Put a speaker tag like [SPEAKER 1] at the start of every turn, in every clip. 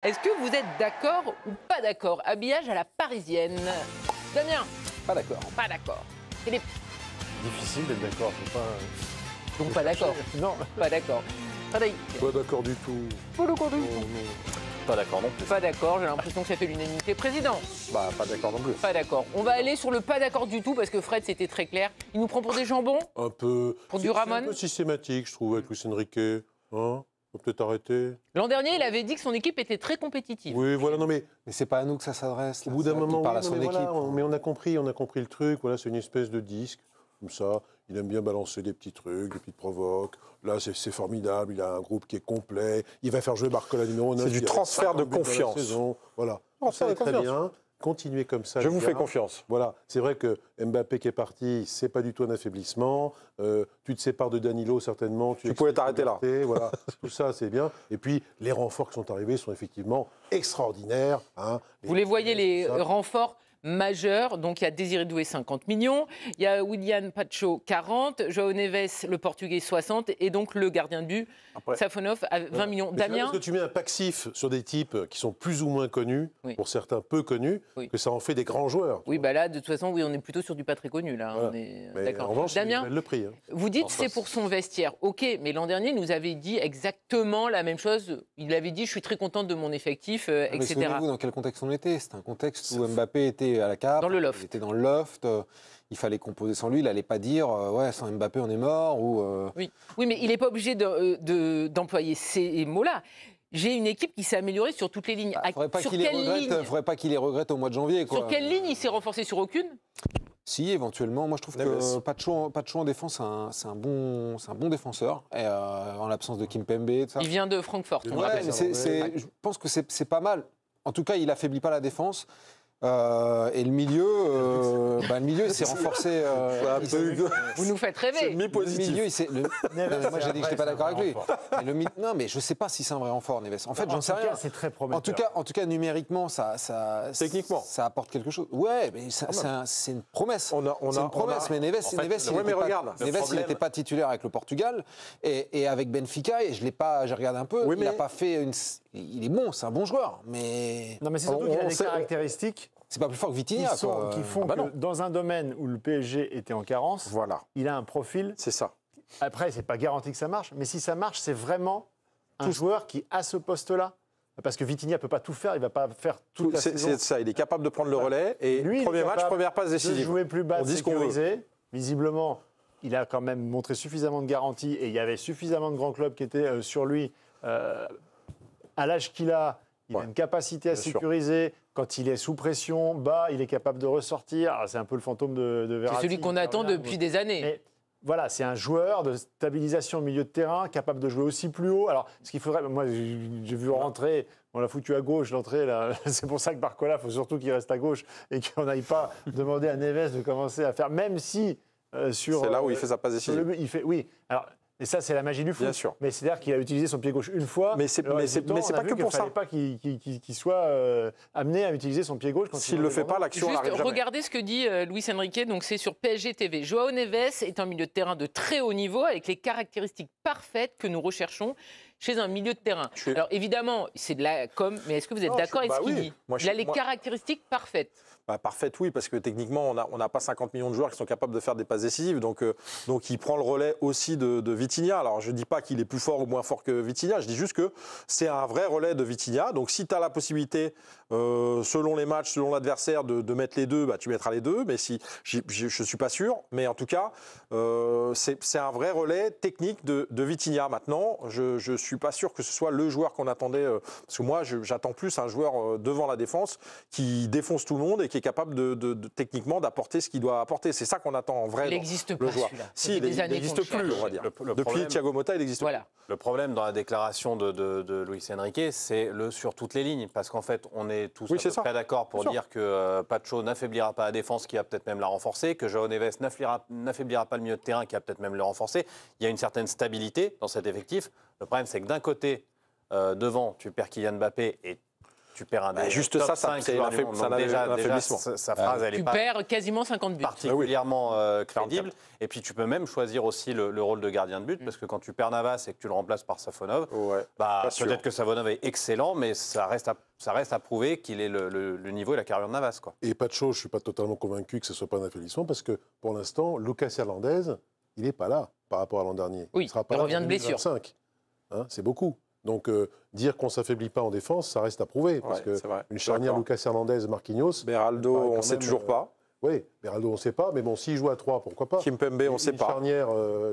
[SPEAKER 1] Est-ce que vous êtes d'accord ou pas d'accord? Habillage à la parisienne. Damien?
[SPEAKER 2] Pas d'accord.
[SPEAKER 1] Pas d'accord. Philippe?
[SPEAKER 3] Difficile d'être d'accord, faut pas...
[SPEAKER 1] Donc pas d'accord.
[SPEAKER 3] Non.
[SPEAKER 1] Pas d'accord. Frédéric?
[SPEAKER 4] Pas d'accord du tout.
[SPEAKER 1] Pas d'accord du tout.
[SPEAKER 4] Oh, non.
[SPEAKER 2] Pas d'accord non plus.
[SPEAKER 1] Pas d'accord, j'ai l'impression que ça fait l'unanimité. Président?
[SPEAKER 2] Bah, pas d'accord non plus.
[SPEAKER 1] Pas d'accord. On va aller sur le pas d'accord du tout parce que Fred, c'était très clair. Il nous prend pour des jambons?
[SPEAKER 4] Un peu.
[SPEAKER 1] Pour du
[SPEAKER 4] C'est
[SPEAKER 1] Ramon?
[SPEAKER 4] un peu systématique, je trouve, avec Luis Enrique. Hein, faut peut-être arrêter.
[SPEAKER 1] L'an dernier, il avait dit que son équipe était très compétitive.
[SPEAKER 4] Oui, voilà, non mais
[SPEAKER 2] Mais c'est pas à nous que ça s'adresse.
[SPEAKER 4] au bout d'un moment,
[SPEAKER 2] il parle
[SPEAKER 4] oui,
[SPEAKER 2] à son
[SPEAKER 4] non, mais
[SPEAKER 2] équipe.
[SPEAKER 4] voilà, mais on a compris le truc. Voilà, c'est une espèce de disque, comme ça. Il aime bien balancer des petits trucs, des petites provoques. Là, c'est formidable. Il a un groupe qui est complet. Il va faire jouer Barcola numéro 9.
[SPEAKER 2] C'est du transfert de
[SPEAKER 4] 50 buts dans la
[SPEAKER 2] confiance.
[SPEAKER 4] saison. Voilà.
[SPEAKER 2] Transfert
[SPEAKER 4] Ça
[SPEAKER 2] de
[SPEAKER 4] est très
[SPEAKER 2] confiance.
[SPEAKER 4] bien. Continuez comme ça.
[SPEAKER 2] Je
[SPEAKER 4] les
[SPEAKER 2] vous
[SPEAKER 4] gars.
[SPEAKER 2] fais confiance.
[SPEAKER 4] Voilà, c'est vrai que Mbappé qui est parti, c'est pas du tout un affaiblissement. Tu te sépares de Danilo certainement.
[SPEAKER 2] Tu pouvais t'arrêter là.
[SPEAKER 4] Voilà, tout ça c'est bien. Et puis les renforts qui sont arrivés sont effectivement extraordinaires. Hein.
[SPEAKER 1] Vous les voyez, les
[SPEAKER 4] ça.
[SPEAKER 1] renforts majeurs. Donc, il y a Désiré Doué, 50 millions. Il y a Willian Pacho, 40. João Neves, le Portugais, 60. Et donc, le gardien de but,
[SPEAKER 2] Après.
[SPEAKER 1] Safonov, à 20 millions.
[SPEAKER 4] Mais
[SPEAKER 1] Damien?
[SPEAKER 4] est-ce que tu mets un paxif sur des types qui sont plus ou moins connus,
[SPEAKER 1] Oui.
[SPEAKER 4] pour certains peu connus,
[SPEAKER 1] Oui.
[SPEAKER 4] que ça en fait des grands joueurs.
[SPEAKER 1] Oui, bah là, de toute façon, oui, on est plutôt sur du pas très connu, là.
[SPEAKER 4] Voilà.
[SPEAKER 1] On est...
[SPEAKER 4] Mais en
[SPEAKER 1] D'accord.
[SPEAKER 4] revanche,
[SPEAKER 1] Damien,
[SPEAKER 4] il le prix. Hein.
[SPEAKER 1] vous dites
[SPEAKER 2] Enfin,
[SPEAKER 1] c'est pour son vestiaire. OK, mais l'an dernier, il nous avait dit exactement la même chose. Il avait dit, je suis très contente de mon effectif,
[SPEAKER 5] Mais
[SPEAKER 1] etc.
[SPEAKER 5] souvenez-vous dans quel contexte on était. C'était un contexte où Mbappé était à la cave.
[SPEAKER 1] Dans le loft.
[SPEAKER 5] Il était dans le loft. Il fallait composer sans lui. Il n'allait pas dire ouais, sans Mbappé, on est mort. Ou,
[SPEAKER 1] Oui. Oui, mais il n'est pas obligé d'employer ces mots-là. J'ai une équipe qui s'est améliorée sur toutes les lignes.
[SPEAKER 5] Il ne faudrait pas
[SPEAKER 1] Sur
[SPEAKER 5] qu'il les
[SPEAKER 1] quelle
[SPEAKER 5] regrette.
[SPEAKER 1] ligne
[SPEAKER 5] Faudrait pas qu'il les regrette au mois de janvier. Quoi.
[SPEAKER 1] Sur quelle ligne il s'est renforcé? Sur aucune?
[SPEAKER 5] Si, éventuellement. Moi, je trouve que Pacho en défense, c'est un bon défenseur. Et, en l'absence de Kimpembe. Tout ça.
[SPEAKER 1] Il vient de Francfort. on
[SPEAKER 5] Ouais,
[SPEAKER 1] rappelle.
[SPEAKER 5] mais je pense que c'est pas mal. En tout cas, il affaiblit pas la défense. Et le milieu, il s'est renforcé.
[SPEAKER 1] Vous nous faites rêver.
[SPEAKER 5] Le milieu, il s'est. Moi, j'ai dit que je n'étais pas d'accord avec lui. Non, mais je ne sais pas si c'est un vrai renfort, Neves. En fait, j'en sais rien.
[SPEAKER 3] C'est très prometteur.
[SPEAKER 5] En tout cas, numériquement,
[SPEAKER 2] Techniquement.
[SPEAKER 5] ça apporte quelque chose. Ouais, mais c'est une promesse. C'est une promesse. Mais Neves, il n'était pas titulaire avec le Portugal et avec Benfica. Et je l'ai pas. J'ai regardé un peu.
[SPEAKER 2] Oui,
[SPEAKER 5] il n'a
[SPEAKER 2] mais-
[SPEAKER 5] pas fait une. Il est bon, c'est un bon joueur, mais
[SPEAKER 3] Non, mais c'est surtout qu'il a des caractéristiques
[SPEAKER 5] c'est pas plus fort que Vitinha. quoi.
[SPEAKER 3] qui font
[SPEAKER 5] Ah bah non.
[SPEAKER 3] que dans un domaine où le PSG était en carence,
[SPEAKER 2] Voilà,
[SPEAKER 3] il a un profil.
[SPEAKER 2] c'est ça.
[SPEAKER 3] Après, c'est pas garanti que ça marche, mais si ça marche, c'est vraiment un joueur qui a ce poste-là. Parce que Vitinha peut pas tout faire, il va pas faire toute la saison.
[SPEAKER 2] C'est ça, il est capable de prendre le relais. Et
[SPEAKER 3] Lui, il est
[SPEAKER 2] premier match,
[SPEAKER 3] capable
[SPEAKER 2] première passe
[SPEAKER 3] de
[SPEAKER 2] décisive.
[SPEAKER 3] jouer plus bas,
[SPEAKER 2] On dit ce qu'on veut.
[SPEAKER 3] sécurisé. Visiblement, il a quand même montré suffisamment de garanties et il y avait suffisamment de grands clubs qui étaient sur lui. À l'âge qu'il a, il a
[SPEAKER 2] Ouais.
[SPEAKER 3] une capacité à
[SPEAKER 2] Bien sûr.
[SPEAKER 3] sécuriser. Quand il est sous pression, bas, il est capable de ressortir. Alors, c'est un peu le fantôme de Verratti.
[SPEAKER 1] C'est celui qu'on
[SPEAKER 3] qui
[SPEAKER 1] attend
[SPEAKER 3] revient.
[SPEAKER 1] depuis des années.
[SPEAKER 3] Mais voilà, c'est un joueur de stabilisation au milieu de terrain, capable de jouer aussi plus haut. Alors, ce qu'il faudrait, moi, j'ai vu rentrer, on l'a foutu à gauche, l'entrée, là. C'est pour ça que Barcola, il faut surtout qu'il reste à gauche et qu'on n'aille pas demander à Neves de commencer à faire, même si sur.
[SPEAKER 2] C'est là où il fait sa passe
[SPEAKER 3] sur le
[SPEAKER 2] décisive.
[SPEAKER 3] but, il fait, oui. Alors, et ça, c'est la magie du foot.
[SPEAKER 2] Bien sûr.
[SPEAKER 3] Mais c'est-à-dire qu'il a utilisé son pied gauche une fois.
[SPEAKER 2] Mais c'est-
[SPEAKER 3] Le reste
[SPEAKER 2] mais
[SPEAKER 3] du temps,
[SPEAKER 2] c'est
[SPEAKER 3] on a
[SPEAKER 2] pas
[SPEAKER 3] vu
[SPEAKER 2] que
[SPEAKER 3] qu'il
[SPEAKER 2] pour ça.
[SPEAKER 3] fallait pas qu'il soit amené à utiliser son pied gauche. quand
[SPEAKER 2] S'il
[SPEAKER 3] il
[SPEAKER 2] ne le
[SPEAKER 3] est
[SPEAKER 2] fait
[SPEAKER 3] devant.
[SPEAKER 2] pas, l'action
[SPEAKER 1] Juste,
[SPEAKER 2] n'arrive jamais.
[SPEAKER 1] regardez ce que dit Luis Enrique, donc c'est sur PSG TV. João Neves est un milieu de terrain de très haut niveau avec les caractéristiques parfaites que nous recherchons chez un milieu de terrain.
[SPEAKER 2] Je suis-
[SPEAKER 1] Alors évidemment, c'est de la com, mais est-ce que vous êtes
[SPEAKER 2] Non,
[SPEAKER 1] d'accord avec
[SPEAKER 2] bah
[SPEAKER 1] ce qu'il
[SPEAKER 2] oui.
[SPEAKER 1] dit?
[SPEAKER 2] Moi, je
[SPEAKER 1] Il a
[SPEAKER 2] suis-
[SPEAKER 1] les
[SPEAKER 2] moi-
[SPEAKER 1] caractéristiques parfaites.
[SPEAKER 2] Bah, parfaite, oui, parce que techniquement, on n'a pas 50 millions de joueurs qui sont capables de faire des passes décisives. Donc il prend le relais aussi de Vitinha. Alors, je ne dis pas qu'il est plus fort ou moins fort que Vitinha. Je dis juste que c'est un vrai relais de Vitinha. Donc, si tu as la possibilité, selon les matchs, selon l'adversaire, de mettre les deux, bah, tu mettras les deux. Mais si, je ne suis pas sûr. Mais en tout cas, c'est un vrai relais technique de Vitinha. Maintenant, je ne suis pas sûr que ce soit le joueur qu'on attendait. Parce que moi, j'attends plus un joueur devant la défense qui défonce tout le monde et qui est capable techniquement d'apporter ce qu'il doit apporter. C'est ça qu'on attend en vrai.
[SPEAKER 1] Il n'existe
[SPEAKER 2] le
[SPEAKER 1] pas
[SPEAKER 2] joueur.
[SPEAKER 1] celui-là. Ça
[SPEAKER 2] Si,
[SPEAKER 1] fait
[SPEAKER 2] il
[SPEAKER 1] des années
[SPEAKER 2] n'existe
[SPEAKER 1] qu'on le
[SPEAKER 2] plus,
[SPEAKER 1] cherche.
[SPEAKER 2] on va dire.
[SPEAKER 6] Le
[SPEAKER 2] Depuis
[SPEAKER 6] problème-
[SPEAKER 2] Thiago Motta, il n'existe
[SPEAKER 1] Voilà.
[SPEAKER 6] Le problème dans la déclaration de Luis Enrique, c'est le sur toutes les lignes. Parce qu'en fait, on est tous
[SPEAKER 2] Oui,
[SPEAKER 6] à
[SPEAKER 2] c'est
[SPEAKER 6] peu
[SPEAKER 2] ça.
[SPEAKER 6] près d'accord pour
[SPEAKER 2] Bien
[SPEAKER 6] dire que Pacho n'affaiblira pas la défense, qui va peut-être même la renforcer, que João Neves n'affaiblira pas le milieu de terrain, qui va peut-être même le renforcer. Il y a une certaine stabilité dans cet effectif. Le problème, c'est que d'un côté, devant, tu perds Kylian Mbappé et tu perds un des
[SPEAKER 2] juste
[SPEAKER 6] top
[SPEAKER 2] ça,
[SPEAKER 6] 5
[SPEAKER 2] c'est
[SPEAKER 6] joueurs du monde. Donc déjà, sa phrase, elle est
[SPEAKER 1] Tu
[SPEAKER 6] pas
[SPEAKER 1] perds quasiment 50 buts.
[SPEAKER 6] particulièrement crédible. Et puis tu peux même choisir aussi le rôle de gardien de but, parce que quand tu perds Navas et que tu le remplaces par Savonov, peut-être que Savonov est excellent, mais ça reste à prouver qu'il ait le niveau et la carrure de Navas, quoi.
[SPEAKER 4] Et pas de chose, je ne suis pas totalement convaincu que ce ne soit pas un affaiblissement, parce que pour l'instant, Lucas Hernandez, il n'est pas là par rapport à l'an dernier.
[SPEAKER 1] Oui,
[SPEAKER 4] sera pas
[SPEAKER 1] il
[SPEAKER 4] là
[SPEAKER 1] revient
[SPEAKER 4] en
[SPEAKER 1] de blessure.
[SPEAKER 4] 2025. Hein, c'est beaucoup. Donc dire qu'on ne s'affaiblit pas en défense, ça reste à prouver. Parce qu'une charnière Lucas Hernandez, Marquinhos...
[SPEAKER 2] Beraldo, on ne sait toujours pas.
[SPEAKER 4] Oui, Beraldo, on ne sait pas, mais bon, s'il joue à 3, pourquoi pas.
[SPEAKER 2] Kimpembe, on ne sait pas.
[SPEAKER 4] Charnière,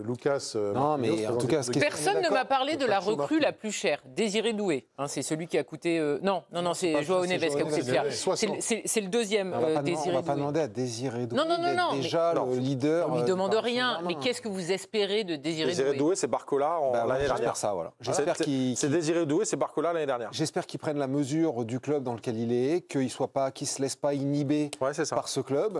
[SPEAKER 4] Lucas...
[SPEAKER 5] non, mais en tout cas...
[SPEAKER 1] Personne ne m'a parlé de la recrue la plus chère, Désiré Doué. Hein, c'est celui qui a coûté... Non, c'est Joao Neves qui a coûté cher. C'est le deuxième, Désiré Doué.
[SPEAKER 5] On ne va pas demander à Désiré Doué
[SPEAKER 1] Non,
[SPEAKER 5] déjà le leader...
[SPEAKER 1] On ne lui demande rien, mais qu'est-ce que vous espérez de Désiré Doué?
[SPEAKER 2] Désiré Doué, c'est Barcola l'année dernière.
[SPEAKER 5] J'espère ça, voilà.
[SPEAKER 2] C'est Désiré Doué, c'est Barcola l'année dernière.
[SPEAKER 5] J'espère qu'il prenne la mesure du club dans lequel il est, qu'il ne se laisse pas inhiber par ce club.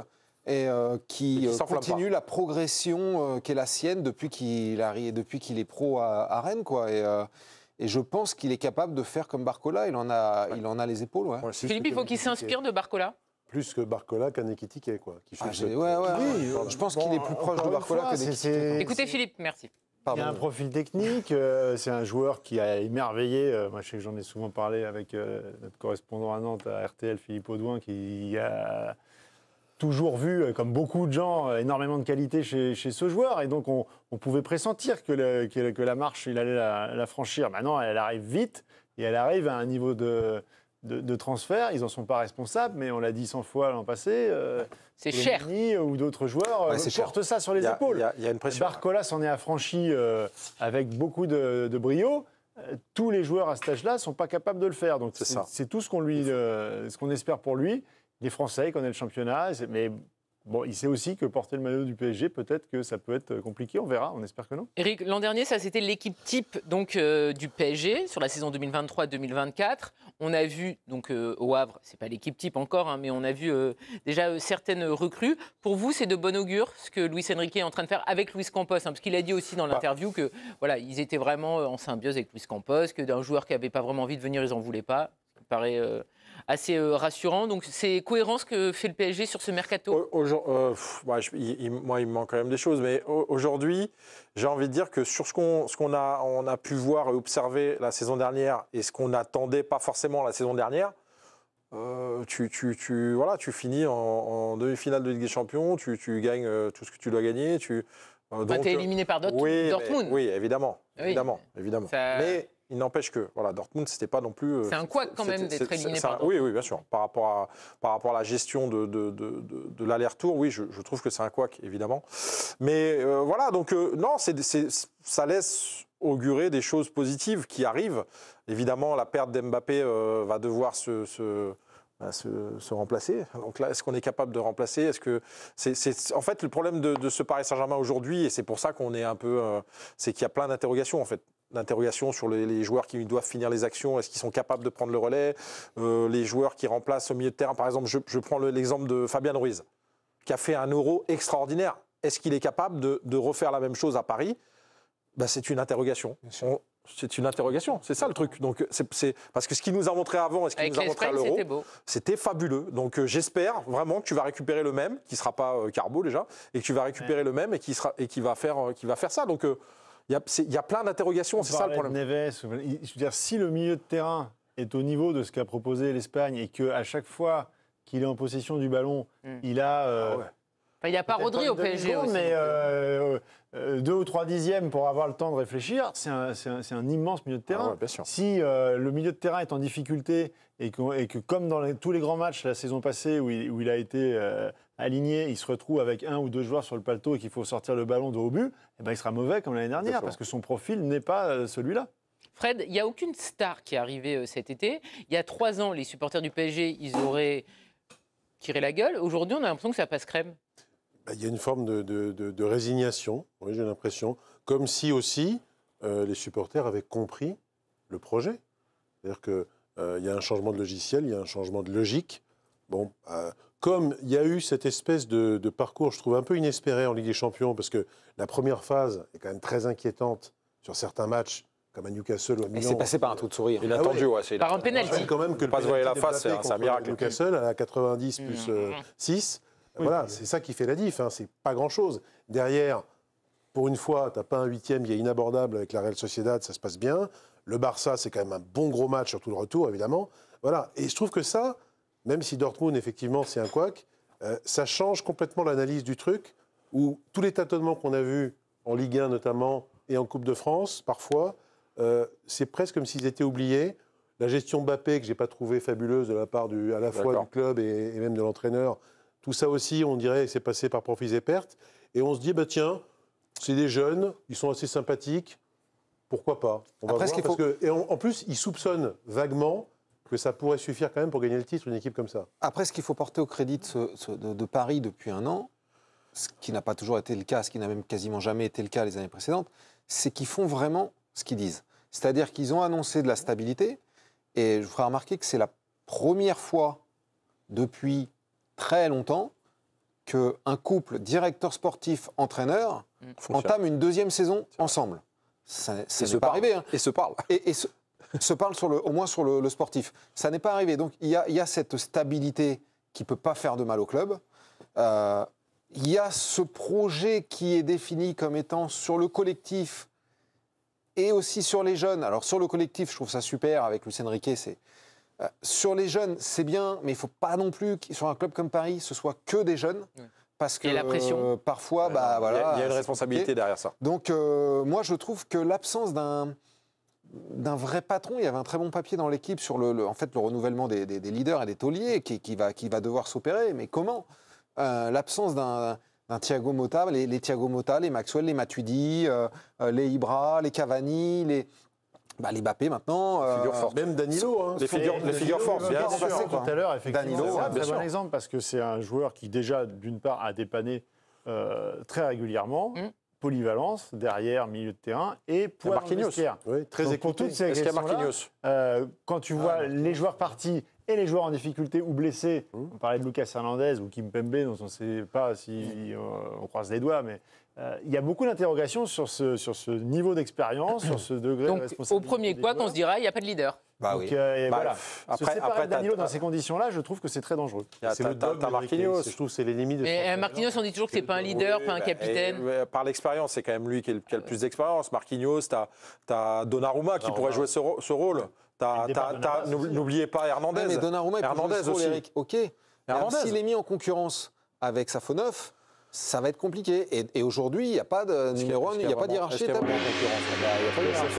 [SPEAKER 5] Et qui continue la progression qui est la sienne depuis qu'il est pro à Rennes, quoi. Et je pense qu'il est capable de faire comme Barcola. Il en a les épaules. Ouais.
[SPEAKER 1] Philippe, il faut qu'il s'inspire de Barcola.
[SPEAKER 4] Plus que Barcola qu'un Ekitike, quoi.
[SPEAKER 5] Je pense qu'il est plus proche de Barcola que d'Ekitike.
[SPEAKER 1] Écoutez Philippe, merci.
[SPEAKER 3] Il a un profil technique, c'est un joueur qui a émerveillé. Moi, je sais que j'en ai souvent parlé avec notre correspondant à Nantes, à RTL, Philippe Audouin, qui a toujours vu, comme beaucoup de gens, énormément de qualité chez ce joueur. Et donc, on pouvait pressentir que la marche, il allait la franchir. Maintenant, elle arrive vite et elle arrive à un niveau de transfert. Ils n'en sont pas responsables, mais on l'a dit 100 fois l'an passé.
[SPEAKER 1] C'est cher.
[SPEAKER 3] Ou d'autres joueurs portent ça sur les épaules.
[SPEAKER 2] Il y a une pression.
[SPEAKER 3] Barcola s'en est affranchi avec beaucoup de brio. Tous les joueurs à cet âge-là ne sont pas capables de le faire. Donc, c'est tout ce qu'on espère pour lui. Il est français, il connaît le championnat, mais bon, il sait aussi que porter le maillot du PSG, peut-être que ça peut être compliqué, on verra, on espère que non.
[SPEAKER 1] Eric, l'an dernier, ça c'était l'équipe type donc, du PSG sur la saison 2023-2024. On a vu, donc au Havre, c'est pas l'équipe type encore, hein, mais on a vu déjà certaines recrues. Pour vous, c'est de bon augure ce que Luis Enrique est en train de faire avec Luis Campos, hein, parce qu'il a dit aussi dans l'interview que voilà, ils étaient vraiment en symbiose avec Luis Campos, que d'un joueur qui n'avait pas vraiment envie de venir, ils n'en voulaient pas. Ça me paraît assez rassurant. Donc, c'est cohérent ce que fait le PSG sur ce mercato.
[SPEAKER 2] Moi, il me manque quand même des choses. Mais aujourd'hui, j'ai envie de dire que sur ce qu'on a pu voir et observer la saison dernière et ce qu'on n'attendait pas forcément la saison dernière, tu finis en demi-finale de Ligue des Champions, tu gagnes tout ce que tu dois gagner. Tu
[SPEAKER 1] es éliminé par Dortmund.
[SPEAKER 2] Oui, évidemment. Mais il n'empêche que Dortmund, c'était pas non plus.
[SPEAKER 1] C'est un couac quand même d'être éliminé par Dortmund.
[SPEAKER 2] Oui, bien sûr. Par rapport à la gestion de l'aller-retour, oui, je trouve que c'est un couac, évidemment. Mais donc non, ça laisse augurer des choses positives qui arrivent. Évidemment, la perte d'Mbappé va devoir se remplacer. Donc là, est-ce qu'on est capable de remplacer? Est-ce que en fait, le problème de ce Paris Saint-Germain aujourd'hui, et c'est pour ça qu'on est un peu, c'est qu'il y a plein d'interrogations en fait. D'interrogations sur les joueurs qui doivent finir les actions, est-ce qu'ils sont capables de prendre le relais, les joueurs qui remplacent au milieu de terrain. Par exemple, je prends l'exemple de Fabien Ruiz, qui a fait un Euro extraordinaire. Est-ce qu'il est capable de refaire la même chose à Paris? C'est une interrogation. C'est une interrogation, c'est ça le truc. Donc, c'est parce que ce qu'il nous a montré avant et ce qu'il nous a montré à l'Euro, c'était fabuleux. Donc j'espère vraiment que tu vas récupérer le même, qui ne sera pas Carbo déjà, et que tu vas récupérer le même et qui va faire ça. Donc il y a plein d'interrogations, c'est ça le problème.
[SPEAKER 3] Neves, je veux dire, si le milieu de terrain est au niveau de ce qu'a proposé l'Espagne et qu'à chaque fois qu'il est en possession du ballon, il a...
[SPEAKER 1] il n'y a pas Rodri au PSG aussi.
[SPEAKER 3] Mais 2 ou 3 dixièmes pour avoir le temps de réfléchir, c'est un immense milieu de terrain.
[SPEAKER 2] Bien sûr.
[SPEAKER 3] Si le milieu de terrain est en difficulté et que comme dans tous les grands matchs la saison passée où il a été aligné, il se retrouve avec 1 ou 2 joueurs sur le paletot et qu'il faut sortir le ballon de haut but, il sera mauvais comme l'année dernière parce que son profil n'est pas celui-là.
[SPEAKER 1] Fred, il n'y a aucune star qui est arrivée cet été. Il y a 3 ans, les supporters du PSG, ils auraient tiré la gueule. Aujourd'hui, on a l'impression que ça passe crème.
[SPEAKER 4] Il y a une forme de résignation, oui, j'ai l'impression, comme si aussi les supporters avaient compris le projet. C'est-à-dire qu'il y a un changement de logiciel, il y a un changement de logique. Bon, comme il y a eu cette espèce de parcours, je trouve un peu inespéré en Ligue des Champions, parce que la première phase est quand même très inquiétante sur certains matchs, comme à Newcastle ou à Milan.
[SPEAKER 5] Et c'est passé par un trou de souris.
[SPEAKER 2] Inattendu, ouais.
[SPEAKER 1] Par un penalty.
[SPEAKER 4] Quand même que
[SPEAKER 2] pas se voiler la face, c'est un miracle.
[SPEAKER 4] Newcastle à la 90 plus 6. Voilà, c'est ça qui fait la diff. C'est pas grand-chose. Derrière, pour une fois, tu n'as pas un 8e, il y a inabordable avec la Real Sociedad, ça se passe bien. Le Barça, c'est quand même un bon gros match sur tout le retour, évidemment. Voilà. Et je trouve que ça, même si Dortmund, effectivement, c'est un couac, ça change complètement l'analyse du truc, où tous les tâtonnements qu'on a vus en Ligue 1 notamment, et en Coupe de France, parfois, c'est presque comme s'ils étaient oubliés. La gestion Mbappé, que je n'ai pas trouvée fabuleuse de la part à la fois du club et même de l'entraîneur, tout ça aussi, on dirait que c'est passé par profits et pertes. Et on se dit, tiens, c'est des jeunes, ils sont assez sympathiques, pourquoi pas? On va voir, parce que, et en plus, ils soupçonnent vaguement que ça pourrait suffire quand même pour gagner le titre, une équipe comme ça.
[SPEAKER 5] Après, ce qu'il faut porter au crédit de Paris depuis un an, ce qui n'a pas toujours été le cas, ce qui n'a même quasiment jamais été le cas les années précédentes, c'est qu'ils font vraiment ce qu'ils disent. C'est-à-dire qu'ils ont annoncé de la stabilité, et je vous ferai remarquer que c'est la première fois depuis très longtemps qu'un couple directeur sportif-entraîneur entame une deuxième saison ensemble. Ça n'est pas arrivé.
[SPEAKER 2] Et se parle.
[SPEAKER 5] Et se parle au moins sur le sportif. Ça n'est pas arrivé. Donc il y a cette stabilité qui ne peut pas faire de mal au club. Il y a ce projet qui est défini comme étant sur le collectif et aussi sur les jeunes. Alors sur le collectif, je trouve ça super avec Luis Enrique. Sur les jeunes, c'est bien, mais il ne faut pas non plus que sur un club comme Paris, ce soit que des jeunes. Parce que
[SPEAKER 1] la pression.
[SPEAKER 5] Parfois,
[SPEAKER 2] il y a une responsabilité derrière ça.
[SPEAKER 5] Donc moi, je trouve que l'absence d'un vrai patron, il y avait un très bon papier dans l'équipe sur le renouvellement des leaders et des tauliers qui va devoir s'opérer. Mais comment l'absence d'un Thiago Motta, les Thiago Motta, les Maxwell, les Matuidi, les Ibra, les Cavani, les Mbappé maintenant.
[SPEAKER 4] Même Danilo.
[SPEAKER 2] Les figures fortes, bien sûr.
[SPEAKER 3] Tout à l'heure, effectivement,
[SPEAKER 5] Danilo,
[SPEAKER 3] c'est un très bon exemple parce que c'est un joueur qui déjà, d'une part, a dépanné très régulièrement, polyvalence, derrière, milieu de terrain, et poids dans le vestiaire.
[SPEAKER 4] Oui, très écouté.
[SPEAKER 3] Pour toutes ces questions-là, quand tu vois les joueurs partis et les joueurs en difficulté ou blessés, on parlait de Lucas Hernandez ou Kimpembe, dont on ne sait pas si on croise les doigts, mais il y a beaucoup d'interrogations sur ce niveau d'expérience, sur ce degré de responsabilité.
[SPEAKER 1] Au premier couac, on se dira, il n'y a pas de leader.
[SPEAKER 3] Voilà. Se séparer
[SPEAKER 2] après,
[SPEAKER 3] de Danilo dans ces conditions-là, je trouve que c'est très dangereux.
[SPEAKER 4] C'est le dogme de
[SPEAKER 2] Marquinhos.
[SPEAKER 4] Je trouve que c'est les limites de
[SPEAKER 1] Mais Marquinhos, on dit toujours que c'est pas un leader, pas un capitaine.
[SPEAKER 2] Par l'expérience, c'est quand même lui qui a le plus d'expérience. Marquinhos, t'as Donnarumma qui pourrait jouer ce rôle. N'oubliez pas Hernandez.
[SPEAKER 5] Mais Donnarumma, Hernandez aussi. Eric. Ok. S'il est mis en concurrence avec Safonov, ça va être compliqué. Et aujourd'hui, il n'y a pas de numéro 1, il n'y a pas de hiérarchie établie.